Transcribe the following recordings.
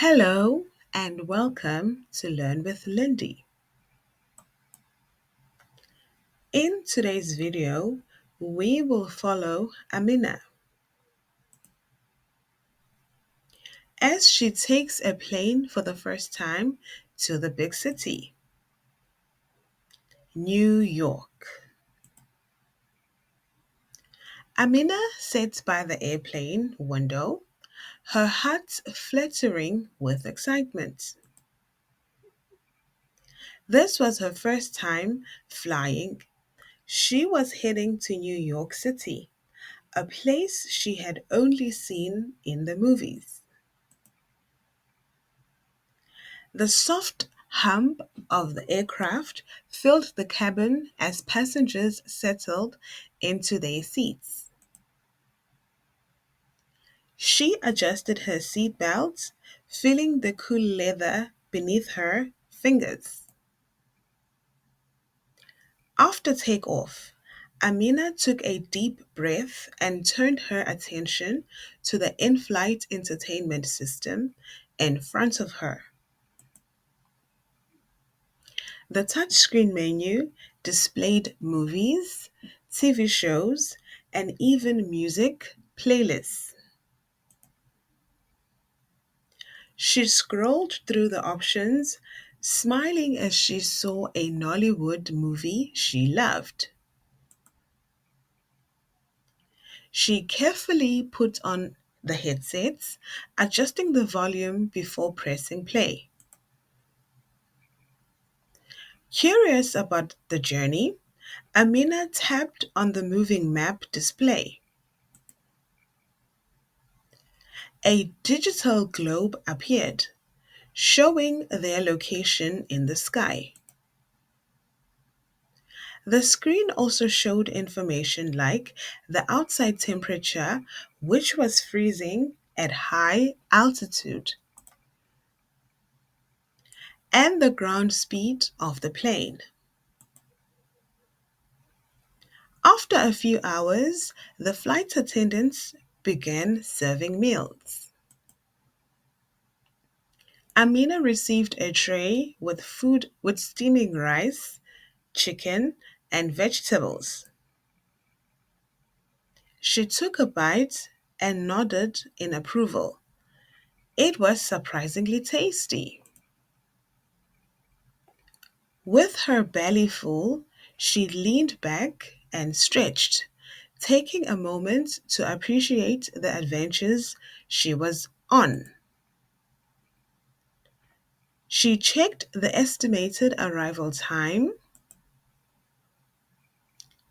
Hello and welcome to Learn with Lindy. In today's video, we will follow Amina as she takes a plane for the first time to the big city, New York. Amina sits by the airplane window, her heart fluttering with excitement. This was her first time flying. She was heading to New York City, a place she had only seen in the movies. The soft hum of the aircraft filled the cabin as passengers settled into their seats. She adjusted her seatbelt, feeling the cool leather beneath her fingers. After takeoff, Amina took a deep breath and turned her attention to the in flight entertainment system in front of her. The touchscreen menu displayed movies, TV shows, and even music playlists. She scrolled through the options, smiling as she saw a Nollywood movie she loved. She carefully put on the headsets, adjusting the volume before pressing play. Curious about the journey, Amina tapped on the moving map display. A digital globe appeared, showing their location in the sky. The screen also showed information like the outside temperature, which was freezing at high altitude, and the ground speed of the plane. After a few hours, the flight attendants began serving meals. Amina received a tray with food with steaming rice, chicken, and vegetables. She took a bite and nodded in approval. It was surprisingly tasty. With her belly full, she leaned back and stretched, taking a moment to appreciate the adventures she was on. She checked the estimated arrival time,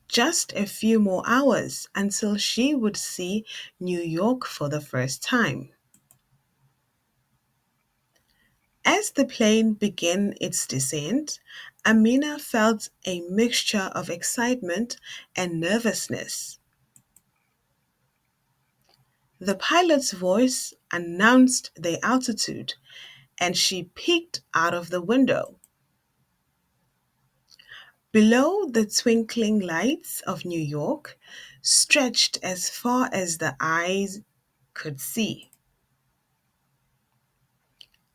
just a few more hours until she would see New York for the first time. As the plane began its descent, Amina felt a mixture of excitement and nervousness. The pilot's voice announced the altitude, and she peeked out of the window. Below, the twinkling lights of New York stretched as far as the eyes could see.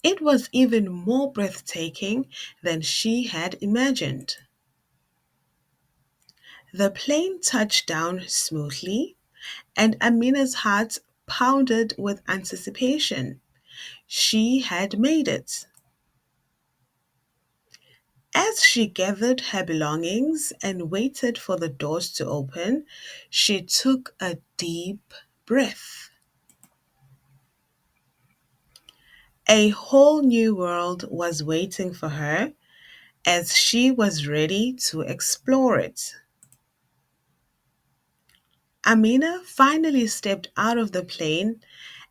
It was even more breathtaking than she had imagined. The plane touched down smoothly, and Amina's heart pounded with anticipation. She had made it. As she gathered her belongings and waited for the doors to open, she took a deep breath. A whole new world was waiting for her as she was ready to explore it. Amina finally stepped out of the plane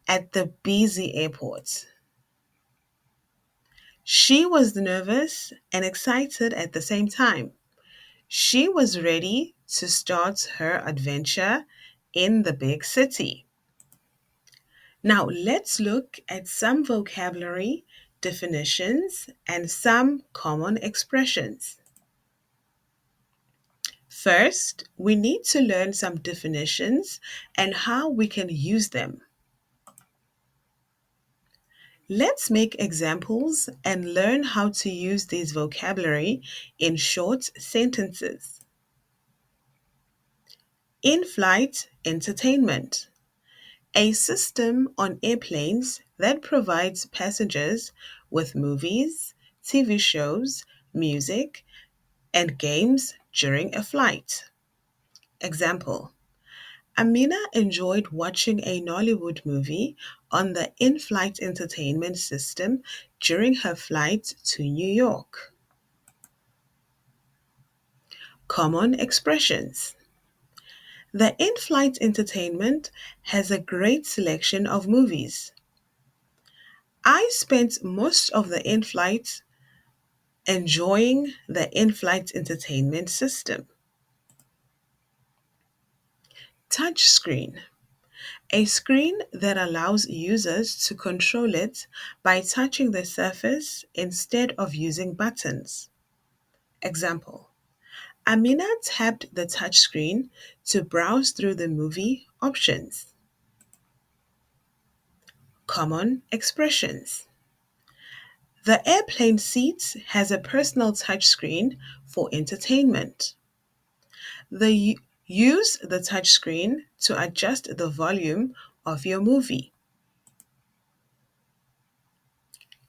at the busy airport. She was nervous and excited at the same time. She was ready to start her adventure in the big city. Now, let's look at some vocabulary, definitions, and some common expressions. First, we need to learn some definitions and how we can use them. Let's make examples and learn how to use this vocabulary in short sentences. In flight entertainment, a system on airplanes that provides passengers with movies, TV shows, music, and games during a flight. Example: Amina enjoyed watching a Nollywood movie on the in flight entertainment system during her flight to New York. Common expressions. The in flight entertainment has a great selection of movies. I spent most of the in flight enjoying the in flight entertainment system. Touchscreen. A screen that allows users to control it by touching the surface instead of using buttons. Example: Amina tapped the touchscreen to browse through the movie options. Common expressions. The airplane seat has a personal touchscreen for entertainment. Use the touchscreen to adjust the volume of your movie.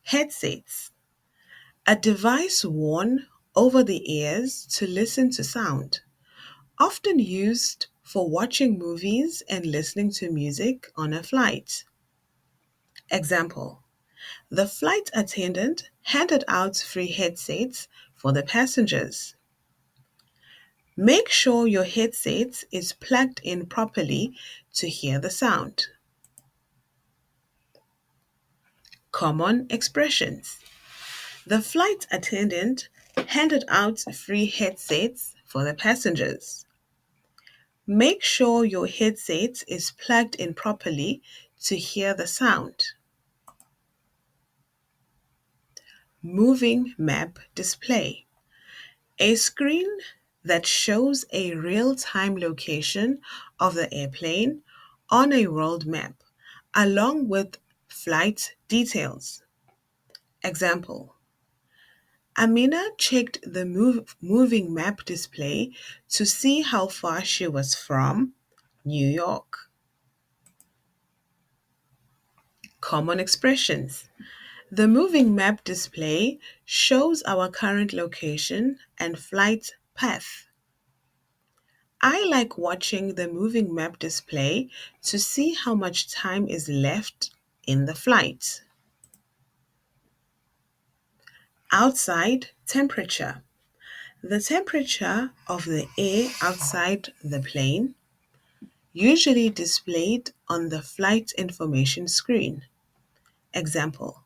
Headsets. A device worn over the ears to listen to sound, often used for watching movies and listening to music on a flight. Example: The flight attendant handed out free headsets for the passengers. Make sure your headset is plugged in properly to hear the sound. Common expressions. The flight attendant handed out free headsets for the passengers. Make sure your headset is plugged in properly to hear the sound. Moving map display. A screen that shows a real time location of the airplane on a world map, along with flight details. Example: Amina checked the moving map display to see how far she was from New York. Common expressions. The moving map display shows our current location and flight path. I like watching the moving map display to see how much time is left in the flight. Outside temperature. The temperature of the air outside the plane, usually displayed on the flight information screen. Example: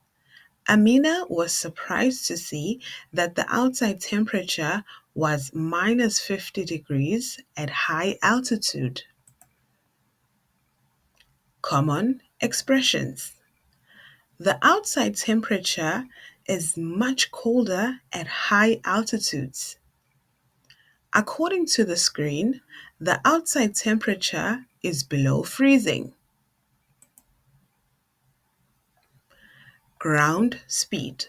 Amina was surprised to see that the outside temperature was minus 50 degrees at high altitude. Common expressions. The outside temperature is much colder at high altitudes. According to the screen, the outside temperature is below freezing. Ground speed.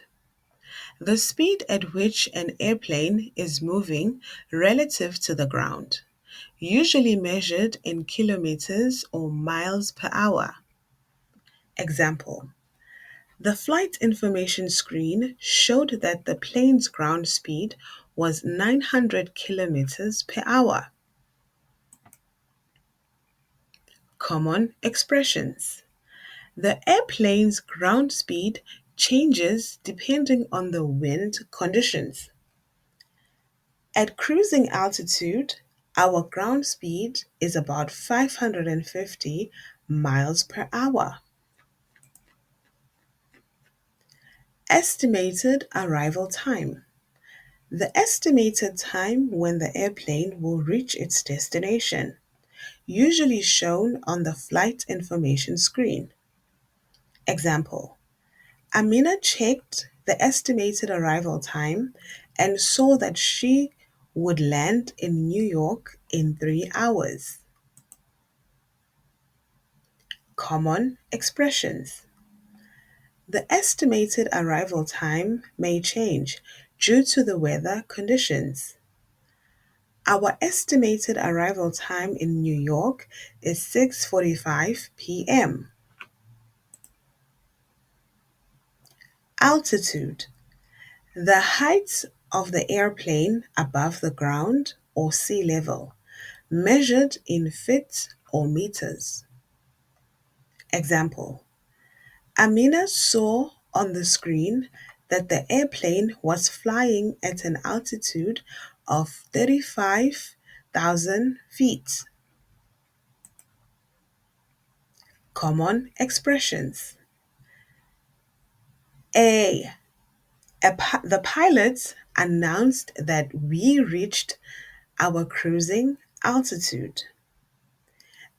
The speed at which an airplane is moving relative to the ground, usually measured in kilometers or miles per hour. Example: The flight information screen showed that the plane's ground speed was 900 kilometers per hour. Common expressions. The airplane's ground speed changes depending on the wind conditions. At cruising altitude, our ground speed is about 550 miles per hour. Estimated arrival time. The estimated time when the airplane will reach its destination, usually shown on the flight information screen. Example: Amina checked the estimated arrival time and saw that she would land in New York in 3 hours. Common expressions. The estimated arrival time may change due to the weather conditions. Our estimated arrival time in New York is 6:45 p.m. Altitude. The height of the airplane above the ground or sea level, measured in feet or meters. Example: Amina saw on the screen that the airplane was flying at an altitude of 35,000 feet. Common expressions. A. The pilot announced that we reached our cruising altitude.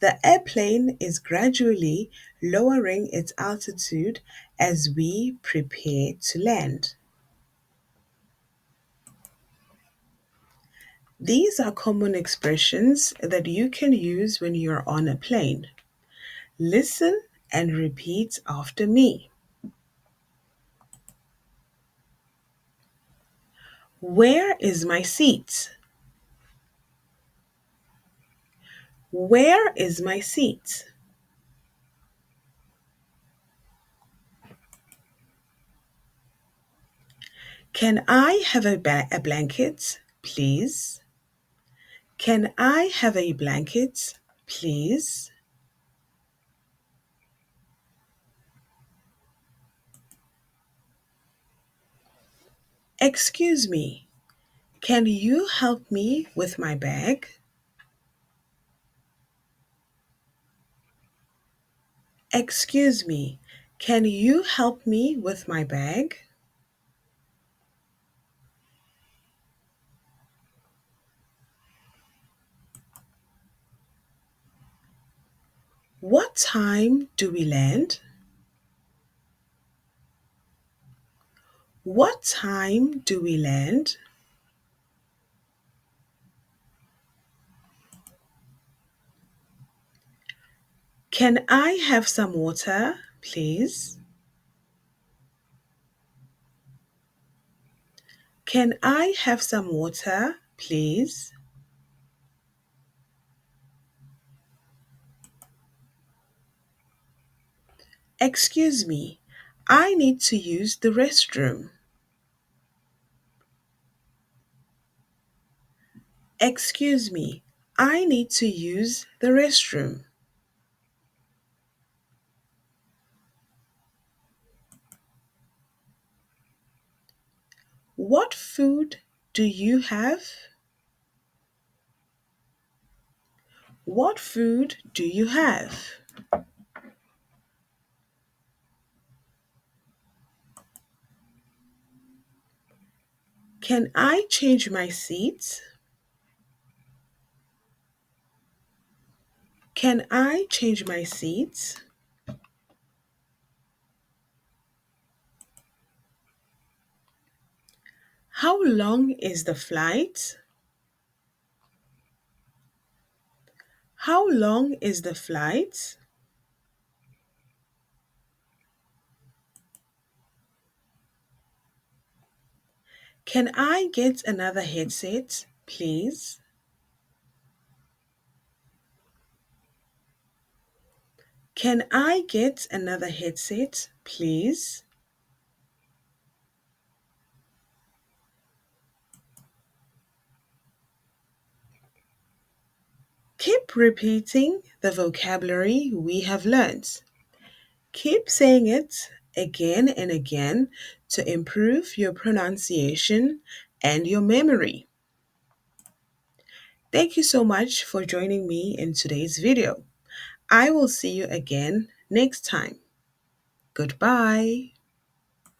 The airplane is gradually lowering its altitude as we prepare to land. These are common expressions that you can use when you're on a plane. Listen and repeat after me. Where is my seat? Where is my seat? Can I have a blanket, please? Can I have a blanket, please? Excuse me, can you help me with my bag? Excuse me, can you help me with my bag? What time do we land? What time do we land? Can I have some water, please? Can I have some water, please? Excuse me, I need to use the restroom. Excuse me, I need to use the restroom. What food do you have? What food do you have? Can I change my seat? Can I change my seat? How long is the flight? How long is the flight? Can I get another headset, please? Can I get another headset, please? Keep repeating the vocabulary we have learned. Keep saying it again and again to improve your pronunciation and your memory. Thank you so much for joining me in today's video. I will see you again next time. Goodbye.